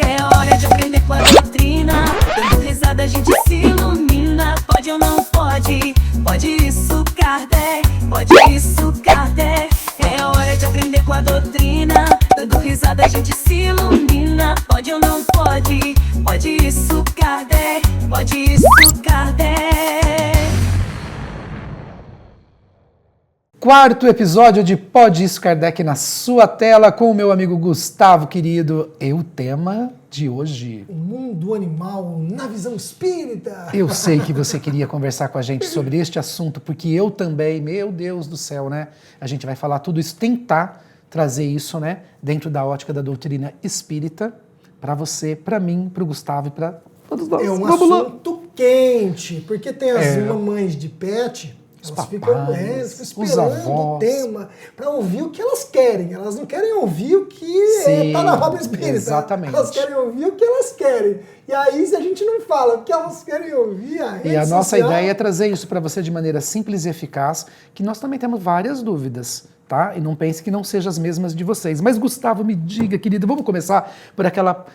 É hora de aprender com a doutrina. Dando risada a gente se ilumina. Pode ou não pode? Pode isso, Kardec. Pode isso, Kardec. É hora de aprender com a doutrina. Dando risada a gente se ilumina. Pode ou não pode? Pode isso, Kardec. Pode isso, Kardec. Quarto episódio de Pode Isso, Kardec na sua tela com o meu amigo Gustavo querido. E o tema de hoje: o mundo animal na visão espírita. Eu sei que você queria conversar com a gente sobre este assunto, porque eu também, meu Deus do céu, né? A gente vai falar tudo isso, tentar trazer isso, né, dentro da ótica da doutrina espírita, para você, para mim, para o Gustavo e para todos nós. É um assunto quente, porque tem as mamães de pet. Elas ficam esperando o tema para ouvir o que elas querem. Elas não querem ouvir o que está na roda espírita. Exatamente. Elas querem ouvir o que elas querem. E aí, se a gente não fala o que elas querem ouvir, e a nossa ideia é trazer isso para você de maneira simples e eficaz, que nós também temos várias dúvidas, tá? E não pense que não sejam as mesmas de vocês. Mas, Gustavo, me diga, querido, vamos começar por aquela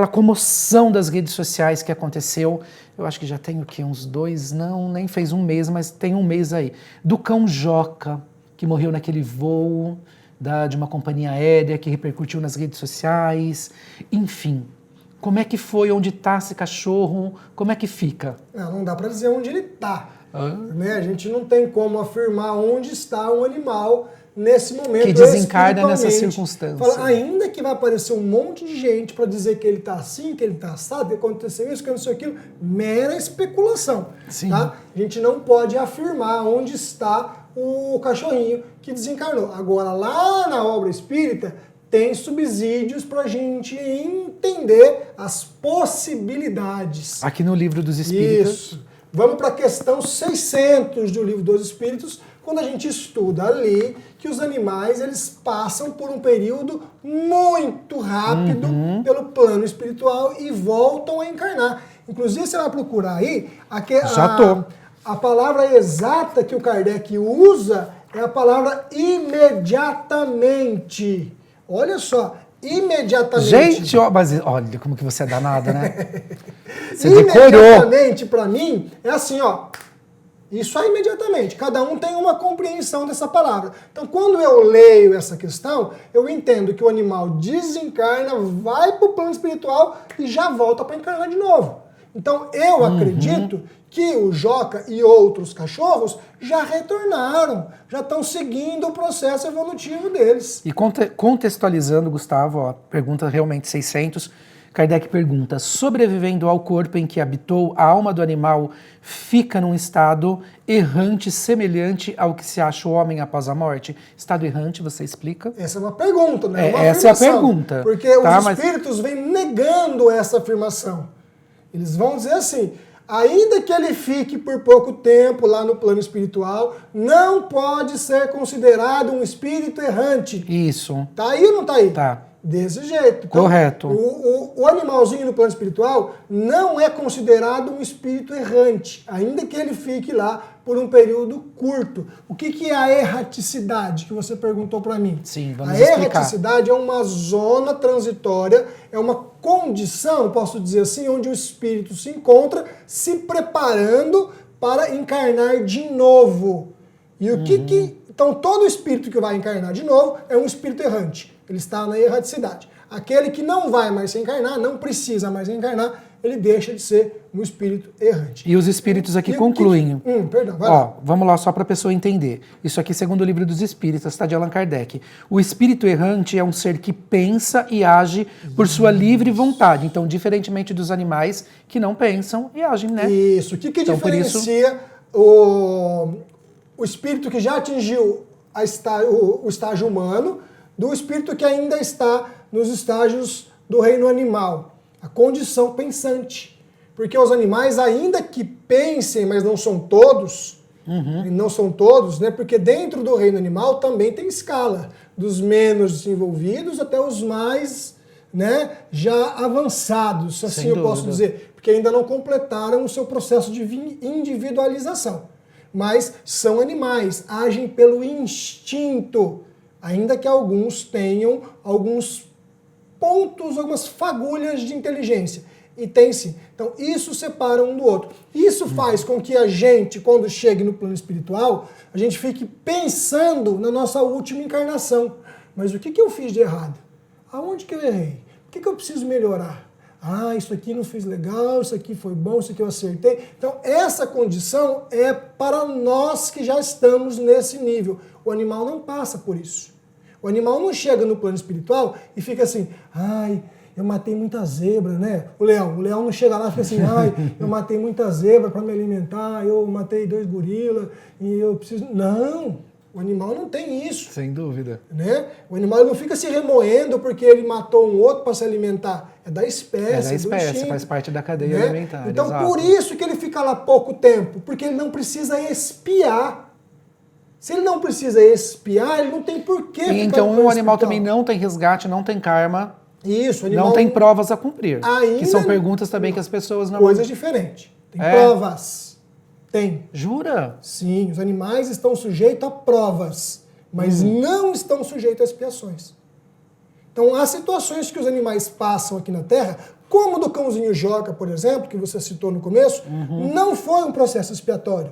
comoção das redes sociais que aconteceu. Eu acho que já tem o quê? Uns 2, não, nem fez um mês, mas tem um mês aí. Do cão Joca, que morreu naquele voo de uma companhia aérea, que repercutiu nas redes sociais. Enfim, como é que foi? Onde está esse cachorro? Como é que fica? Não dá para dizer onde ele está. Né? A gente não tem como afirmar onde está um animal nesse momento. Que desencarna nessa circunstância. Fala, ainda que vai aparecer um monte de gente para dizer que ele está assim, que ele está assado, que aconteceu isso, que não sei aquilo, mera especulação. Sim. Tá? A gente não pode afirmar onde está o cachorrinho que desencarnou. Agora, lá na obra espírita, tem subsídios para a gente entender as possibilidades. Aqui no Livro dos Espíritos. Isso. Vamos para a questão 600 do Livro dos Espíritos, quando a gente estuda ali que os animais eles passam por um período muito rápido pelo plano espiritual e voltam a encarnar. Inclusive, você vai procurar aí, a palavra exata que o Kardec usa é a palavra imediatamente. Olha só, imediatamente. Gente, mas olha como que você é danada, né? Você decorou. Imediatamente, para mim, é assim, ó. Isso é imediatamente. Cada um tem uma compreensão dessa palavra. Então, quando eu leio essa questão, eu entendo que o animal desencarna, vai para o plano espiritual e já volta para encarnar de novo. Então, eu acredito que o Joca e outros cachorros já retornaram, já estão seguindo o processo evolutivo deles. E contextualizando, Gustavo, ó, pergunta realmente 600, Kardec pergunta: sobrevivendo ao corpo em que habitou, a alma do animal fica num estado errante semelhante ao que se acha o homem após a morte? Estado errante, você explica? Essa é uma pergunta, né? Essa é a pergunta. Porque os espíritos vêm negando essa afirmação. Eles vão dizer assim: ainda que ele fique por pouco tempo lá no plano espiritual, não pode ser considerado um espírito errante. Isso. Tá aí ou não tá aí? Tá. Desse jeito. Então, correto. O animalzinho no plano espiritual não é considerado um espírito errante, ainda que ele fique lá por um período curto. O que é a erraticidade que você perguntou para mim? Sim, vamos explicar. A erraticidade é uma zona transitória, é uma condição, posso dizer assim, onde o espírito se encontra se preparando para encarnar de novo. E o então, todo espírito que vai encarnar de novo é um espírito errante. Ele está na erraticidade. Aquele que não vai mais se encarnar, não precisa mais encarnar, ele deixa de ser um espírito errante. E os espíritos aqui concluem. Perdão, vai lá. Vamos lá só para a pessoa entender. Isso aqui segundo o Livro dos Espíritos, está de Allan Kardec. O espírito errante é um ser que pensa e age por sua livre vontade. Então, diferentemente dos animais que não pensam e agem, né? Isso. O que então, diferencia o espírito que já atingiu o estágio humano do espírito que ainda está nos estágios do reino animal? A condição pensante. Porque os animais, ainda que pensem, mas não são todos, né? Porque dentro do reino animal também tem escala, dos menos desenvolvidos até os mais, né, já avançados, assim eu posso dizer, porque ainda não completaram o seu processo de individualização. Mas são animais, agem pelo instinto, ainda que alguns tenham alguns pontos, algumas fagulhas de inteligência. E tem sim. Então, isso separa um do outro. Isso faz com que a gente, quando chegue no plano espiritual, a gente fique pensando na nossa última encarnação. Mas o que eu fiz de errado? Aonde que eu errei? O que eu preciso melhorar? Ah, isso aqui não fiz legal, isso aqui foi bom, isso aqui eu acertei. Então, essa condição é para nós que já estamos nesse nível. O animal não passa por isso. O animal não chega no plano espiritual e fica assim, ai, eu matei muita zebra, né? O leão não chega lá e fica assim, ai, eu matei muita zebra para me alimentar, eu matei 2 gorilas e eu preciso... Não, o animal não tem isso. Sem dúvida. Né? O animal não fica se remoendo porque ele matou um outro para se alimentar. É da espécie. É da espécie, faz parte da cadeia alimentar. Então, exato. por isso que ele fica lá pouco tempo, porque ele não precisa expiar. Se ele não precisa expiar, ele não tem porquê ficar Então, no o animal espiritual. também não tem resgate, não tem karma, Isso, o animal não tem provas a cumprir. Ainda Que são perguntas também que as pessoas não... Coisas diferentes. Tem É? provas. Tem. Jura? Sim, os animais estão sujeitos a provas, mas não estão sujeitos a expiações. Então, há situações que os animais passam aqui na Terra, como do cãozinho Joca, por exemplo, que você citou no começo, não foi um processo expiatório,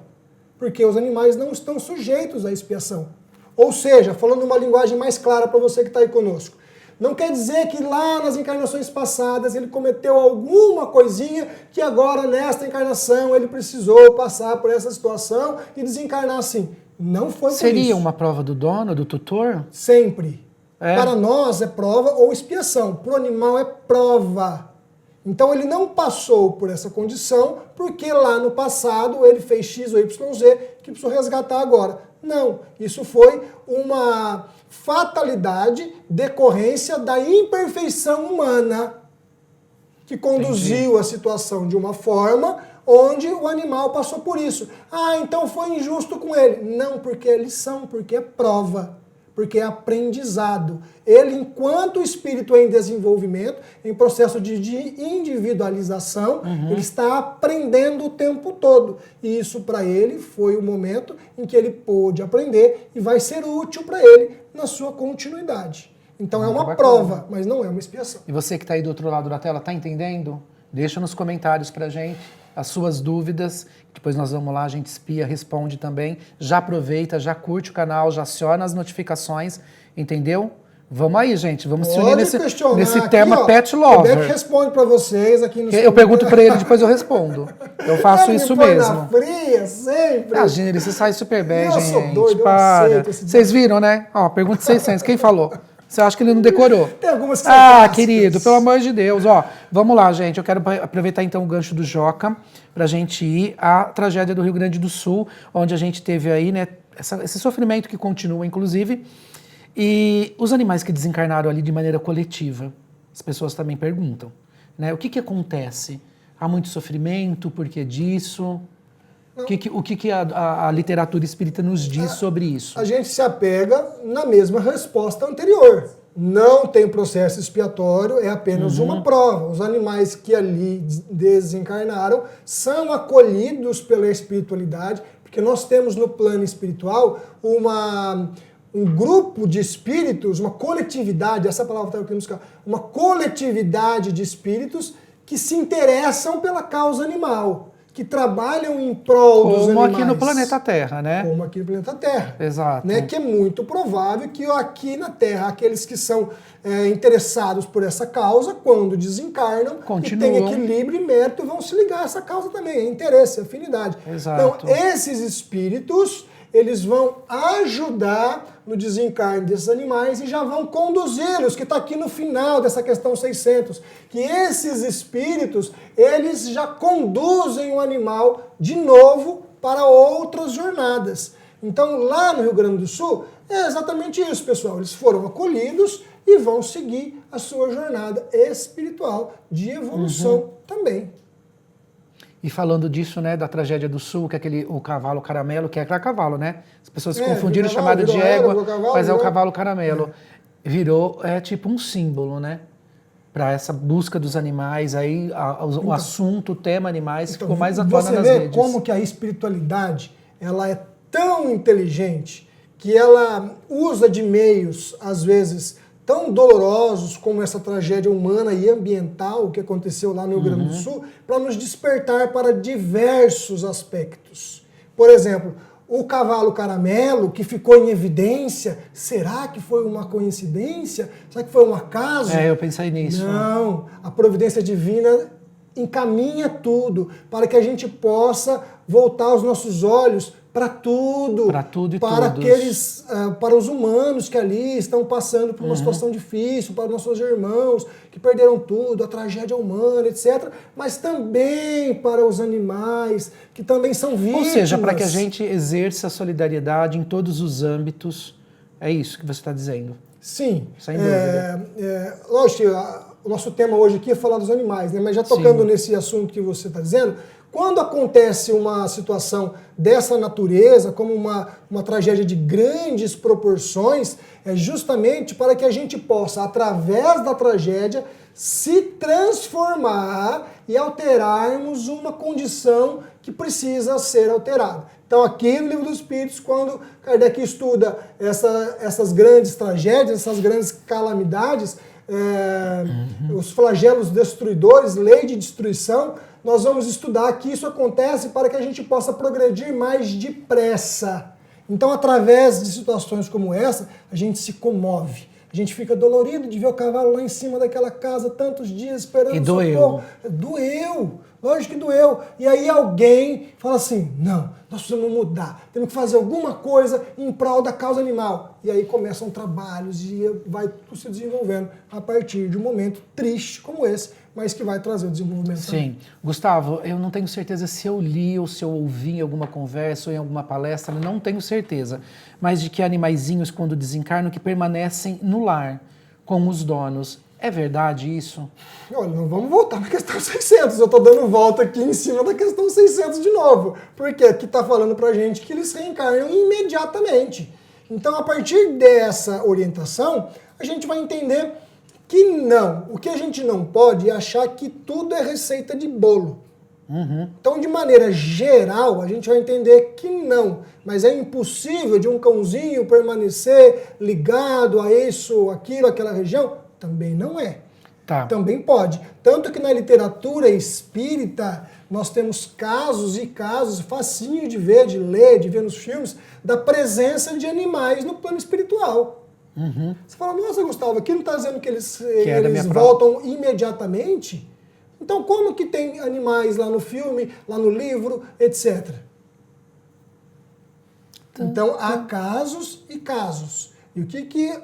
porque os animais não estão sujeitos à expiação. Ou seja, falando uma linguagem mais clara para você que está aí conosco, não quer dizer que lá nas encarnações passadas ele cometeu alguma coisinha que agora nesta encarnação ele precisou passar por essa situação e desencarnar assim. Não foi por isso. Seria uma prova do dono, do tutor? Sempre. É. Para nós é prova ou expiação. Para o animal é prova. Então ele não passou por essa condição porque lá no passado ele fez X ou YZ que precisou resgatar agora. Não, isso foi uma fatalidade decorrência da imperfeição humana que conduziu a situação de uma forma onde o animal passou por isso. Ah, então foi injusto com ele. Não, porque é lição, porque é prova, porque é aprendizado. Ele, enquanto o espírito é em desenvolvimento, em processo de individualização, ele está aprendendo o tempo todo. E isso para ele foi o momento em que ele pôde aprender e vai ser útil para ele na sua continuidade. Então é uma bacana. prova, mas não é uma expiação. E você que está aí do outro lado da tela, está entendendo? Deixa nos comentários pra gente as suas dúvidas. Depois nós vamos lá, a gente espia, responde também. Já aproveita, já curte o canal, já aciona as notificações, entendeu? Vamos aí, gente, vamos se unir nesse aqui, tema ó, Pet O Lover. Beck responde para vocês aqui no Eu pergunto para ele, depois eu respondo. Eu faço Ele isso me põe mesmo. na fria, sempre. Imagina, você sai super bem, Eu gente. sou doido, eu para. aceito esse Vocês viram, né? Ó, pergunta 600. Quem falou? Você acha que ele não decorou? Tem algumas que são Ah, clássicas. querido, pelo amor de Deus. Ó, vamos lá, gente. Eu quero aproveitar então o gancho do Joca pra gente ir à tragédia do Rio Grande do Sul, onde a gente teve aí, né, esse sofrimento que continua, inclusive. E os animais que desencarnaram ali de maneira coletiva, as pessoas também perguntam, né? O que acontece? Há muito sofrimento? Por que disso? O que a literatura espírita nos diz sobre isso? A gente se apega na mesma resposta anterior. Não tem processo expiatório, é apenas uma prova. Os animais que ali desencarnaram são acolhidos pela espiritualidade, porque nós temos no plano espiritual um grupo de espíritos, uma coletividade, essa palavra está aqui no buscar, uma coletividade de espíritos que se interessam pela causa animal, que trabalham em prol dos animais. Como aqui no planeta Terra, né? Como aqui no planeta Terra. Exato. Né? Que é muito provável que aqui na Terra, aqueles que são interessados por essa causa, quando desencarnam, Continuam. e têm equilíbrio e mérito, vão se ligar a essa causa também. É interesse, é afinidade. Exato. Então, esses espíritos, eles vão ajudar no desencarne desses animais e já vão conduzi-los, que está aqui no final dessa questão 600, que esses espíritos, eles já conduzem o animal de novo para outras jornadas. Então, lá no Rio Grande do Sul, é exatamente isso, pessoal. Eles foram acolhidos e vão seguir a sua jornada espiritual de evolução também. E falando disso, né, da tragédia do Sul, que é o cavalo caramelo, que é aquele cavalo, né? As pessoas se confundiram, chamado de égua, mas é o cavalo caramelo. Virou, tipo um símbolo, né? Para essa busca dos animais, aí o assunto, o tema animais, Então, ficou mais atual nas redes. Você vê redes. como que a espiritualidade, ela é tão inteligente que ela usa de meios, às vezes, tão dolorosos como essa tragédia humana e ambiental que aconteceu lá no Rio Grande do Sul, para nos despertar para diversos aspectos. Por exemplo, o cavalo caramelo, que ficou em evidência, será que foi uma coincidência? Será que foi um acaso? Eu pensei nisso. Não, a providência divina encaminha tudo para que a gente possa voltar os nossos olhos para tudo, para tudo e para todos. aqueles, para os humanos que ali estão passando por uma situação difícil, para os nossos irmãos que perderam tudo, a tragédia humana, etc. Mas também para os animais que também são vítimas. Ou seja, para que a gente exerça a solidariedade em todos os âmbitos. É isso que você está dizendo. Sim. Sem dúvida. Lógico que o nosso tema hoje aqui é falar dos animais, né? Mas já tocando nesse assunto que você está dizendo, quando acontece uma situação dessa natureza, como uma tragédia de grandes proporções, é justamente para que a gente possa, através da tragédia, se transformar e alterarmos uma condição que precisa ser alterada. Então, aqui no Livro dos Espíritos, quando Kardec estuda essas grandes tragédias, essas grandes calamidades, os flagelos destruidores, lei de destruição, nós vamos estudar que isso acontece para que a gente possa progredir mais depressa. Então, através de situações como essa, a gente se comove. A gente fica dolorido de ver o cavalo lá em cima daquela casa tantos dias esperando socorro. Doeu. Lógico que doeu. E aí alguém fala assim, não, nós precisamos mudar. Temos que fazer alguma coisa em prol da causa animal. E aí começam trabalhos e vai tudo se desenvolvendo a partir de um momento triste como esse, mas que vai trazer o desenvolvimento. Sim. Também. Gustavo, eu não tenho certeza se eu li ou se eu ouvi em alguma conversa ou em alguma palestra, não tenho certeza, mas de que animaizinhos, quando desencarnam, que permanecem no lar com os donos. É verdade isso? Olha, não vamos voltar na questão 600. Eu estou dando volta aqui em cima da questão 600 de novo. Porque aqui está falando para a gente que eles reencarnam imediatamente. Então, a partir dessa orientação, a gente vai entender que não. O que a gente não pode é achar que tudo é receita de bolo. Então, de maneira geral, a gente vai entender que não. Mas é impossível de um cãozinho permanecer ligado a isso, aquilo, aquela região. Também não é. Tá. Também pode. Tanto que na literatura espírita, nós temos casos e casos, facinho de ver, de ler, de ver nos filmes, da presença de animais no plano espiritual. Você fala, nossa, Gustavo, aqui não está dizendo que eles voltam imediatamente? Então, como que tem animais lá no filme, lá no livro, etc.? Então, há casos e casos. E o que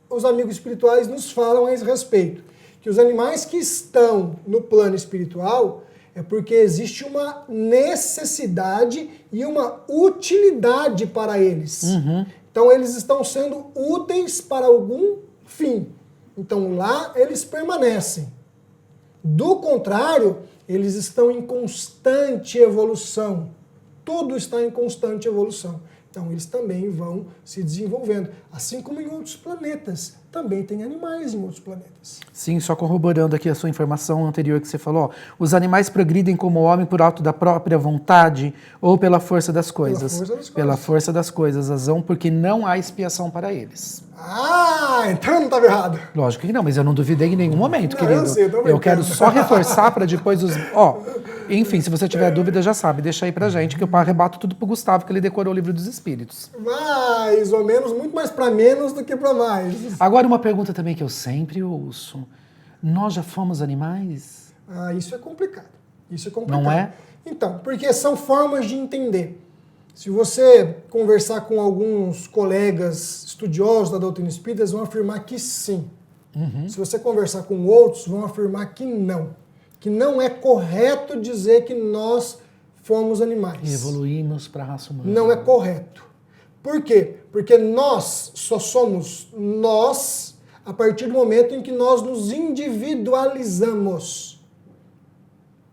os amigos espirituais nos falam a esse respeito? Que os animais que estão no plano espiritual é porque existe uma necessidade e uma utilidade para eles. Então, eles estão sendo úteis para algum fim. Então, lá eles permanecem. Do contrário, eles estão em constante evolução. Tudo está em constante evolução. Então, eles também vão se desenvolvendo. Assim como em outros planetas. Também tem animais em outros planetas. Sim, só corroborando aqui a sua informação anterior que você falou. Os animais progridem como o homem por alto da própria vontade ou pela força das coisas? Pela força das coisas, razão, porque não há expiação para eles. Ah, então não estava errado. Lógico que não, mas eu não duvidei em nenhum momento, querido. Eu sei, eu quero só reforçar para depois os... Enfim, se você tiver dúvida, já sabe, deixa aí pra gente, que eu arrebato tudo pro Gustavo, que ele decorou o Livro dos Espíritos. Mais ou menos, muito mais para menos do que para mais. Agora, uma pergunta também que eu sempre ouço. Nós já fomos animais? Isso é complicado. Isso é complicado. Não é? Então, porque são formas de entender. Se você conversar com alguns colegas estudiosos da doutrina espírita, eles vão afirmar que sim. Se você conversar com outros, vão afirmar que não. Que não é correto dizer que nós fomos animais. E evoluímos para a raça humana. Não é correto. Por quê? Porque nós só somos nós a partir do momento em que nós nos individualizamos.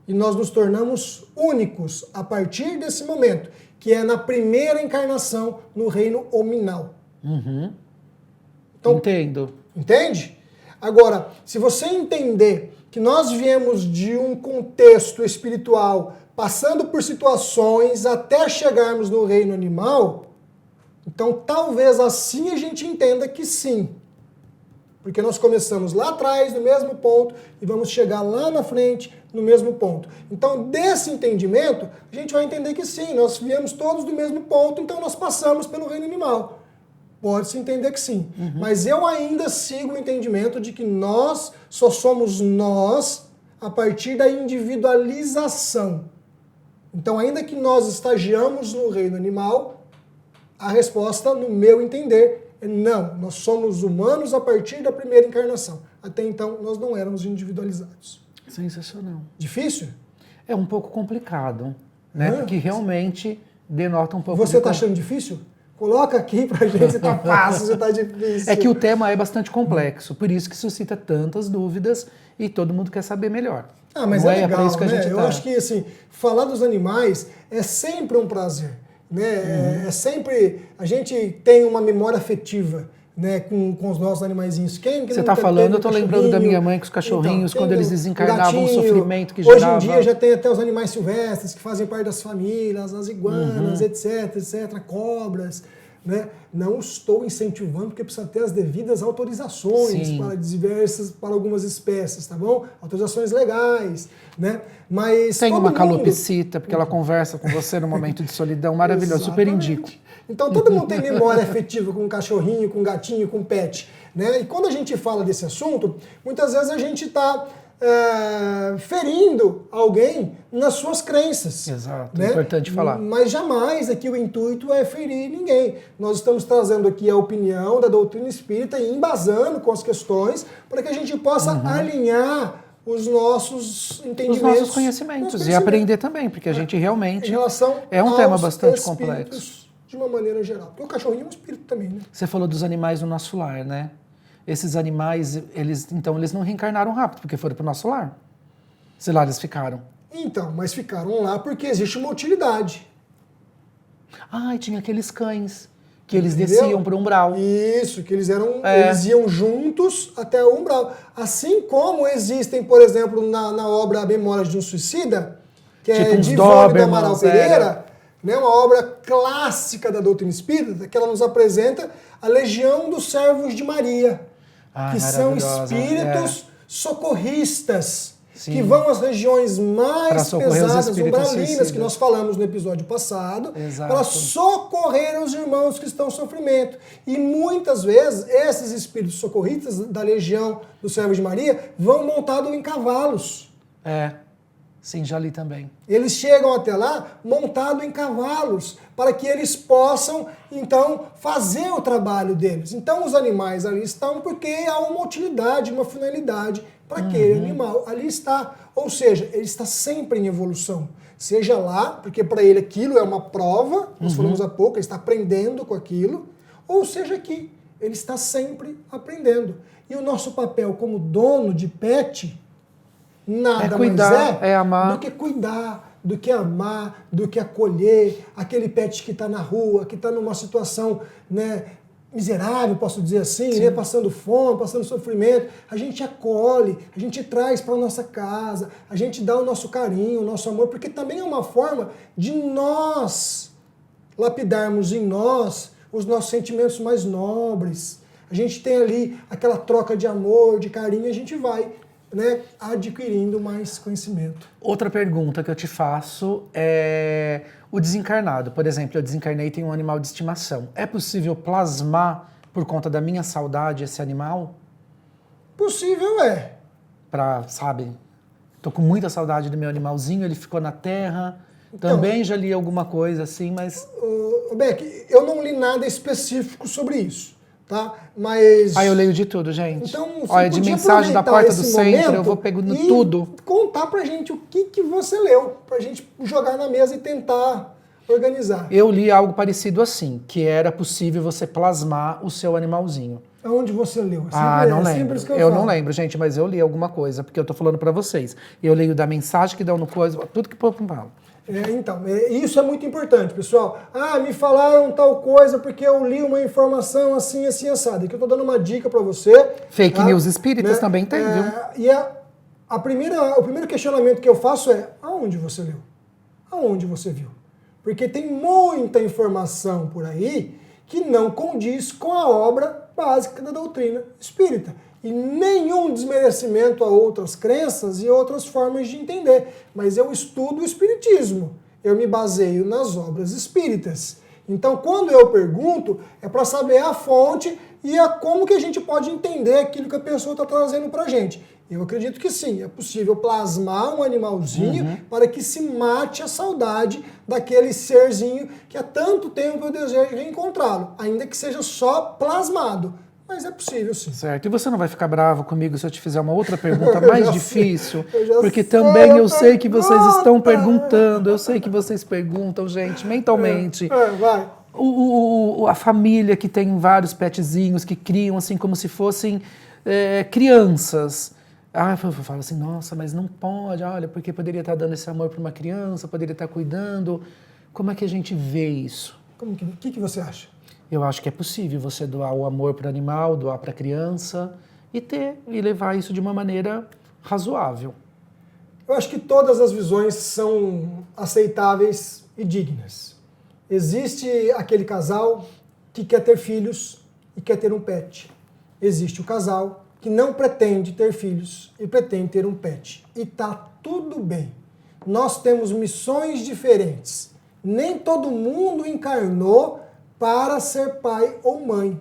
E nós nos tornamos únicos a partir desse momento, que é na primeira encarnação no reino hominal. Então, entendo. Entende? Agora, se você entender que nós viemos de um contexto espiritual, passando por situações até chegarmos no reino animal, então talvez assim a gente entenda que sim. Porque nós começamos lá atrás, no mesmo ponto, e vamos chegar lá na frente, no mesmo ponto. Então, desse entendimento, a gente vai entender que sim, nós viemos todos do mesmo ponto, então nós passamos pelo reino animal. Pode-se entender que sim. Mas eu ainda sigo o entendimento de que nós só somos nós a partir da individualização. Então, ainda que nós estagiamos no reino animal, a resposta, no meu entender, é não. Nós somos humanos a partir da primeira encarnação. Até então, nós não éramos individualizados. Sensacional. Difícil? É um pouco complicado, né? Porque realmente denota um pouco... Você está achando difícil? Coloca aqui pra gente se tá fácil, se tá difícil. É que o tema é bastante complexo, por isso que suscita tantas dúvidas e todo mundo quer saber melhor. Ah, mas não é legal, pra isso que a né? gente Eu acho que, assim, falar dos animais é sempre um prazer, né? É sempre... A gente tem uma memória afetiva, né, com os nossos animaizinhos. Quem que Você nunca está falando, teve eu estou lembrando da minha mãe com os cachorrinhos, então, quando eles o desencarnavam, o gatinho. sofrimento que Hoje gerava. em dia já tem até os animais silvestres que fazem parte das famílias, as iguanas, etc, cobras, né? Não estou incentivando, porque precisa ter as devidas autorizações para algumas espécies, tá bom? Autorizações legais, né? Mas tem todo uma mundo... calopsita, porque ela conversa com você no momento de solidão, maravilhoso, super indico. Então todo mundo tem memória afetiva com um cachorrinho, com um gatinho, com um pet, né? E quando a gente fala desse assunto, muitas vezes a gente está ferindo alguém nas suas crenças. Exato, né? É importante falar. Mas jamais aqui o intuito é ferir ninguém. Nós estamos trazendo aqui a opinião da doutrina espírita e embasando com as questões para que a gente possa alinhar os nossos entendimentos. Os nossos conhecimentos e aprender também, porque a gente realmente em relação é um tema aos bastante complexo. De uma maneira geral. Porque o cachorrinho é um espírito também, né? Você falou dos animais no nosso lar, né? Esses animais, eles não reencarnaram rápido, porque foram para o nosso lar. Sei lá, eles ficaram. Então, mas ficaram lá porque existe uma utilidade. Ah, e tinha aqueles cães, que eles Entendeu? desciam para o umbral. Isso, que eles iam juntos até o umbral. Assim como existem, por exemplo, na obra Memórias de um Suicida, que Tipo é uns de Ivone do Amaral Dobermans, Pereira, né, uma obra clássica da doutrina espírita, que ela nos apresenta a Legião dos Servos de Maria, que são espíritos socorristas, Sim. que vão às regiões mais pesadas, umbralinas, suicidas. que nós falamos no episódio passado, Exato. para socorrer os irmãos que estão em sofrimento. E muitas vezes, esses espíritos socorristas da Legião dos Servos de Maria vão montados em cavalos. Sim, já li também. Eles chegam até lá montados em cavalos, para que eles possam, então, fazer o trabalho deles. Então, os animais ali estão porque há uma utilidade, uma finalidade para aquele animal. Ali está. Ou seja, ele está sempre em evolução. Seja lá, porque para ele aquilo é uma prova, nós falamos há pouco, ele está aprendendo com aquilo, ou seja aqui, ele está sempre aprendendo. E o nosso papel como dono de pet nada cuidar, mais é amar. do que cuidar, do que amar, do que acolher aquele pet que está na rua, que está numa situação, né, miserável, posso dizer assim, né, passando fome, passando sofrimento. A gente acolhe, a gente traz para a nossa casa, a gente dá o nosso carinho, o nosso amor, porque também é uma forma de nós lapidarmos em nós os nossos sentimentos mais nobres. A gente tem ali aquela troca de amor, de carinho, e a gente vai, né, adquirindo mais conhecimento. Outra pergunta que eu te faço é o desencarnado. Por exemplo, eu desencarnei e tenho um animal de estimação. É possível plasmar, por conta da minha saudade, esse animal? Possível é. Sabe, tô com muita saudade do meu animalzinho, ele ficou na terra. Então, Também já li alguma coisa assim, mas... Beck, eu não li nada específico sobre isso. Tá? Mas... eu leio de tudo, gente. Então, olha, de mensagem da porta do centro, eu vou pegando tudo. Contar pra gente o que você leu, pra gente jogar na mesa e tentar organizar. Eu li algo parecido assim, que era possível você plasmar o seu animalzinho. Aonde você leu? Não lembro. Eu não lembro, gente, mas eu li alguma coisa, porque eu tô falando pra vocês. Eu leio da mensagem que dão no coisa, tudo que o povo fala. Então, isso é muito importante, pessoal. Me falaram tal coisa porque eu li uma informação assim, assim, assada. Aqui eu tô dando uma dica para você. Fake news espíritas também tem, viu? E o primeiro questionamento que eu faço é: aonde você leu? Aonde você viu? Porque tem muita informação por aí que não condiz com a obra básica da doutrina espírita. E nenhum desmerecimento a outras crenças e outras formas de entender. Mas eu estudo o espiritismo. Eu me baseio nas obras espíritas. Então, quando eu pergunto, é para saber a fonte e como que a gente pode entender aquilo que a pessoa está trazendo para a gente. Eu acredito que sim, é possível plasmar um animalzinho para que se mate a saudade daquele serzinho que há tanto tempo eu desejo reencontrá-lo, ainda que seja só plasmado. Mas é possível, sim. Certo. E você não vai ficar bravo comigo se eu te fizer uma outra pergunta mais difícil? Porque sei também a eu sei que vocês pergunta. estão perguntando, eu sei que vocês perguntam, gente, mentalmente. Vai. A família que tem vários petzinhos, que criam assim como se fossem crianças. Ah, eu falo assim, nossa, mas não pode, olha, porque poderia estar dando esse amor para uma criança, poderia estar cuidando. Como é que a gente vê isso? O que você acha? Eu acho que é possível você doar o amor para o animal, doar para a criança e levar isso de uma maneira razoável. Eu acho que todas as visões são aceitáveis e dignas. Existe aquele casal que quer ter filhos e quer ter um pet. Existe o casal que não pretende ter filhos e pretende ter um pet. E tá tudo bem. Nós temos missões diferentes. Nem todo mundo encarnou para ser pai ou mãe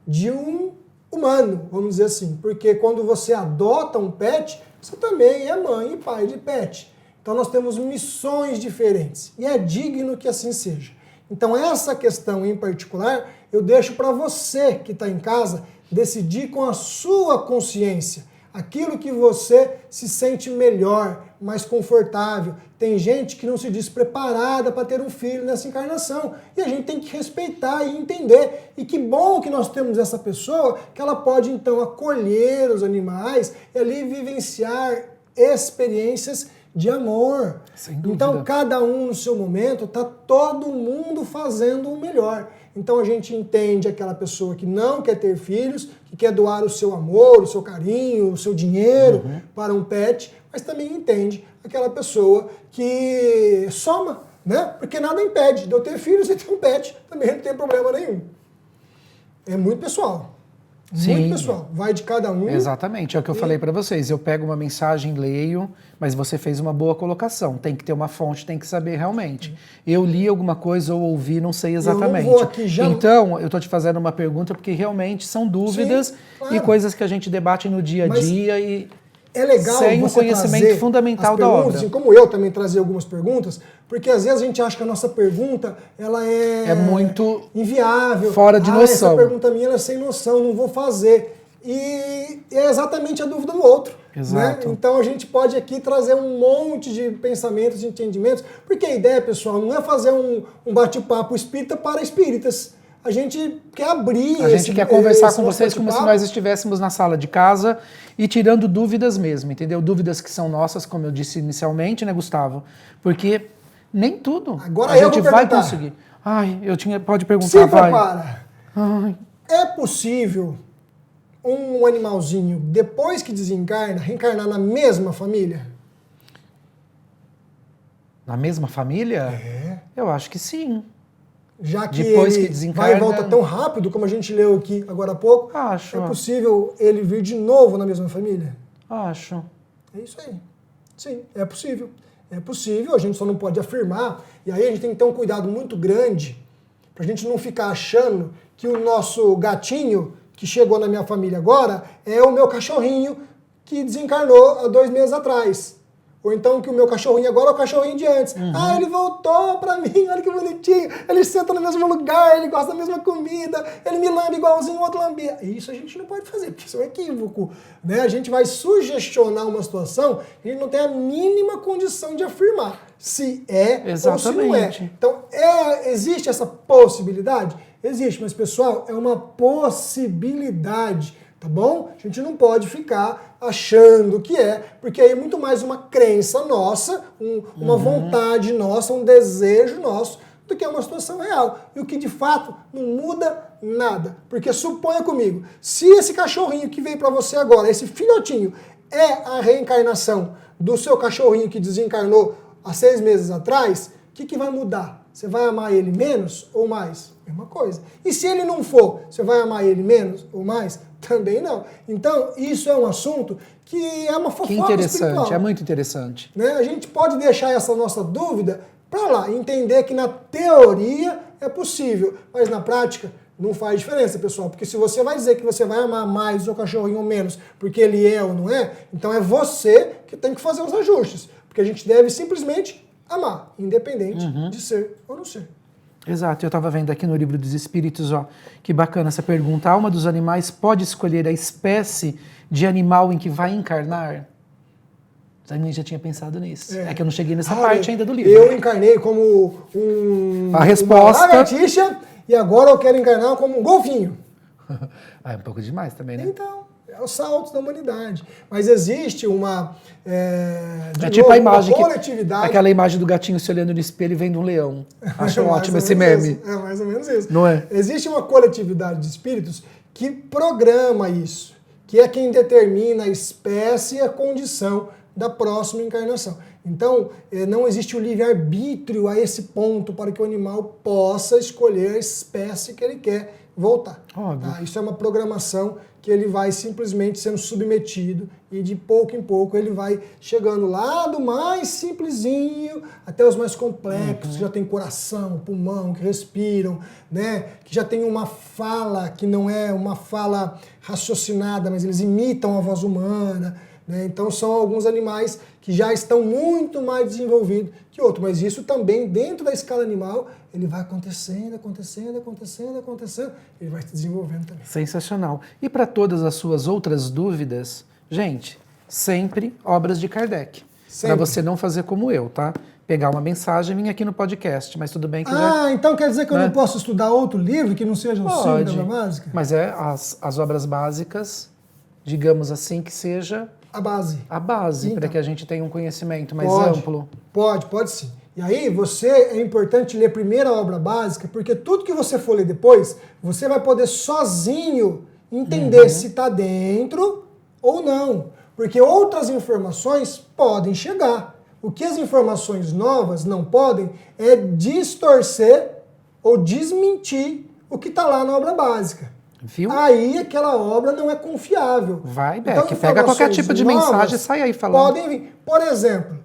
de um humano, vamos dizer assim. Porque quando você adota um pet, você também é mãe e pai de pet. Então nós temos missões diferentes e é digno que assim seja. Então essa questão em particular, eu deixo para você que está em casa decidir com a sua consciência aquilo que você se sente melhor, mais confortável. Tem gente que não se diz preparada para ter um filho nessa encarnação. E a gente tem que respeitar e entender. E que bom que nós temos essa pessoa que ela pode então acolher os animais e ali vivenciar experiências de amor. Sem dúvida. Então cada um no seu momento, está todo mundo fazendo o melhor. Então a gente entende aquela pessoa que não quer ter filhos, que quer doar o seu amor, o seu carinho, o seu dinheiro para um pet, mas também entende aquela pessoa que soma, né? Porque nada impede de eu ter filhos e ter um pet, também não tem problema nenhum. É muito pessoal. Sim. Muito pessoal. Vai de cada um. Exatamente, é o que eu falei para vocês. Eu pego uma mensagem, leio, mas você fez uma boa colocação. Tem que ter uma fonte, tem que saber realmente. Eu li alguma coisa ou ouvi, não sei exatamente. Eu não vou aqui já... Então, eu estou te fazendo uma pergunta porque realmente são dúvidas. Sim, claro. E coisas que a gente debate no dia a dia e é legal sem o você conhecimento fundamental da obra. Assim, como eu também trazia algumas perguntas, porque às vezes a gente acha que a nossa pergunta ela é muito inviável, fora de noção. Essa pergunta minha ela é sem noção, não vou fazer. E é exatamente a dúvida do outro. Exato. Né? Então a gente pode aqui trazer um monte de pensamentos, de entendimentos, porque a ideia, pessoal, não é fazer um bate-papo espírita para espíritas. A gente quer abrir. A gente quer conversar com vocês como se nós estivéssemos na sala de casa e tirando dúvidas mesmo, entendeu? Dúvidas que são nossas, como eu disse inicialmente, né, Gustavo? Porque nem tudo agora a gente vai conseguir. Ai, pode perguntar, Se vai. prepara. Ai. É possível um animalzinho, depois que desencarna, reencarnar na mesma família? Na mesma família? É. Eu acho que sim. Já que depois ele que desencarna, vai e volta tão rápido, como a gente leu aqui agora há pouco, acho. É possível ele vir de novo na mesma família? Acho. É isso aí. Sim, é possível. É possível, a gente só não pode afirmar, e aí a gente tem que ter um cuidado muito grande pra gente não ficar achando que o nosso gatinho que chegou na minha família agora é o meu cachorrinho que desencarnou há 2 meses atrás. Ou então que o meu cachorrinho agora é o cachorrinho de antes. Ah, ele voltou pra mim, olha que bonitinho. Ele senta no mesmo lugar, ele gosta da mesma comida, ele me lambe igualzinho o outro lambia. Isso a gente não pode fazer, porque isso é um equívoco. Né? A gente vai sugestionar uma situação que a gente não tem a mínima condição de afirmar se é ou se não é. Então, existe essa possibilidade? Existe, mas pessoal, é uma possibilidade. Tá bom? A gente não pode ficar achando que porque aí é muito mais uma crença nossa, uma vontade nossa, um desejo nosso, do que uma situação real. E o que de fato não muda nada. Porque suponha comigo, se esse cachorrinho que veio para você agora, esse filhotinho, é a reencarnação do seu cachorrinho que desencarnou há 6 meses atrás, o que vai mudar? você vai amar ele menos ou mais? Mesma coisa. E se ele não for, você vai amar ele menos ou mais? Também não. Então, isso é um assunto que é uma fofoca Que interessante, espiritual, é muito interessante. né? A gente pode deixar essa nossa dúvida para lá, entender que na teoria é possível, mas na prática não faz diferença, pessoal. Porque se você vai dizer que você vai amar mais o seu cachorrinho ou menos porque ele é ou não é, então é você que tem que fazer os ajustes. Porque a gente deve simplesmente amar, independente de ser ou não ser. Exato, eu estava vendo aqui no Livro dos Espíritos, ó, que bacana essa pergunta. A alma dos animais pode escolher a espécie de animal em que vai encarnar? Eu já tinha pensado nisso. É que eu não cheguei nessa parte ainda do livro. Eu encarnei como A resposta... uma lagartixa e agora eu quero encarnar como um golfinho. É um pouco demais também, né? Então, é os saltos da humanidade. Mas existe uma... tipo a imagem, coletividade. aquela imagem do gatinho se olhando no espelho e vendo um leão. Acho ótimo esse meme. É mais ou menos isso. Não é? Existe uma coletividade de espíritos que programa isso, que é quem determina a espécie e a condição da próxima encarnação. Então, não existe o livre-arbítrio a esse ponto para que o animal possa escolher a espécie que ele quer voltar. Óbvio. Tá? Isso é uma programação que ele vai simplesmente sendo submetido e de pouco em pouco ele vai chegando lá do mais simplesinho até os mais complexos, que já tem coração, pulmão, que respiram, né? Que já tem uma fala que não é uma fala raciocinada, mas eles imitam a voz humana. Né? Então são alguns animais que já estão muito mais desenvolvidos que outros, mas isso também dentro da escala animal ele vai acontecendo, ele vai se desenvolvendo também. Sensacional. E para todas as suas outras dúvidas, gente, sempre obras de Kardec. Para você não fazer como eu, tá? Pegar uma mensagem e vir aqui no podcast, mas tudo bem que então quer dizer que eu não posso estudar outro livro que não seja o Cinco da Obra Básica? Mas as obras básicas, digamos assim, que seja a base. A base, então, para que a gente tenha um conhecimento mais amplo. Pode sim. E aí, é importante ler primeiro a obra básica, porque tudo que você for ler depois, você vai poder sozinho entender se está dentro ou não. Porque outras informações podem chegar. O que as informações novas não podem é distorcer ou desmentir o que está lá na obra básica. Viu? Aí aquela obra não é confiável. Vai, Beck, pega qualquer tipo de mensagem e sai aí falando. Podem vir. Por exemplo,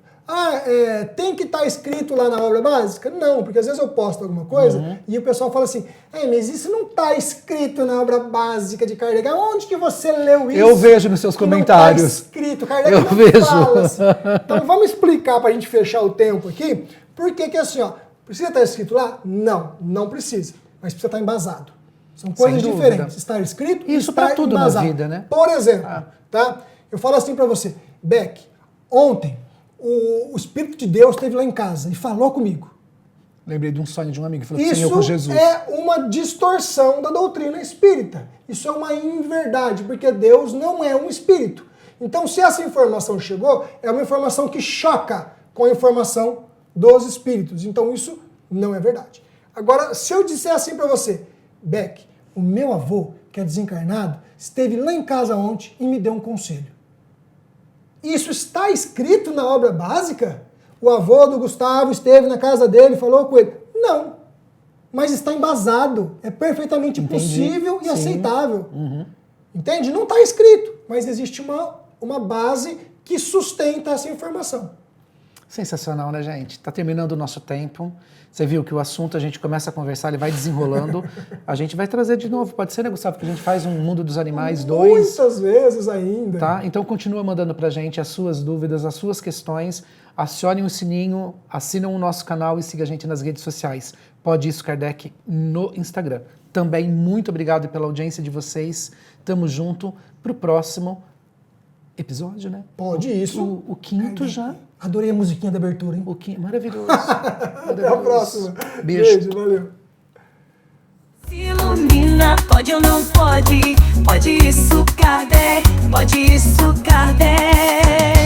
tem que estar escrito lá na obra básica? Não, porque às vezes eu posto alguma coisa e o pessoal fala assim, mas isso não está escrito na obra básica de Kardec. Onde que você leu isso? Eu vejo nos seus comentários. Não está escrito, Kardec não fala assim. Então vamos explicar para a gente fechar o tempo aqui, por que assim, ó, precisa estar escrito lá? Não precisa, mas precisa estar embasado. São coisas diferentes. Estar escrito e isso para tudo embasado. Na vida, né? Por exemplo, tá? Eu falo assim para você, Beck, ontem o Espírito de Deus esteve lá em casa e falou comigo. Lembrei de um sonho de um amigo que falou que sonhou com Jesus. Isso é uma distorção da doutrina espírita. Isso é uma inverdade, porque Deus não é um espírito. Então, se essa informação chegou, é uma informação que choca com a informação dos espíritos. Então, isso não é verdade. Agora, se eu disser assim para você, Beck, o meu avô, que é desencarnado, esteve lá em casa ontem e me deu um conselho. Isso está escrito na obra básica? O avô do Gustavo esteve na casa dele e falou com ele? Não. Mas está embasado. É perfeitamente possível e aceitável. Entende? Não está escrito, mas existe uma base que sustenta essa informação. Sensacional, né, gente? Tá terminando o nosso tempo. Você viu que o assunto a gente começa a conversar, ele vai desenrolando. A gente vai trazer de novo. Pode ser, né, Gustavo? Que a gente faz um Mundo dos Animais 2. Muitas vezes ainda. Tá? Então continua mandando pra gente as suas dúvidas, as suas questões. Acionem o sininho, assinam o nosso canal e siga a gente nas redes sociais. Pode Isso Kardec no Instagram. Também muito obrigado pela audiência de vocês. Tamo junto pro próximo episódio, né? Pode Isso. O quinto já. Adorei a musiquinha da abertura, hein? Maravilhoso. Até a próxima. Beijo. Valeu. Se ilumina, pode ou não pode? Pode isso, Kardec. Pode isso, Kardec.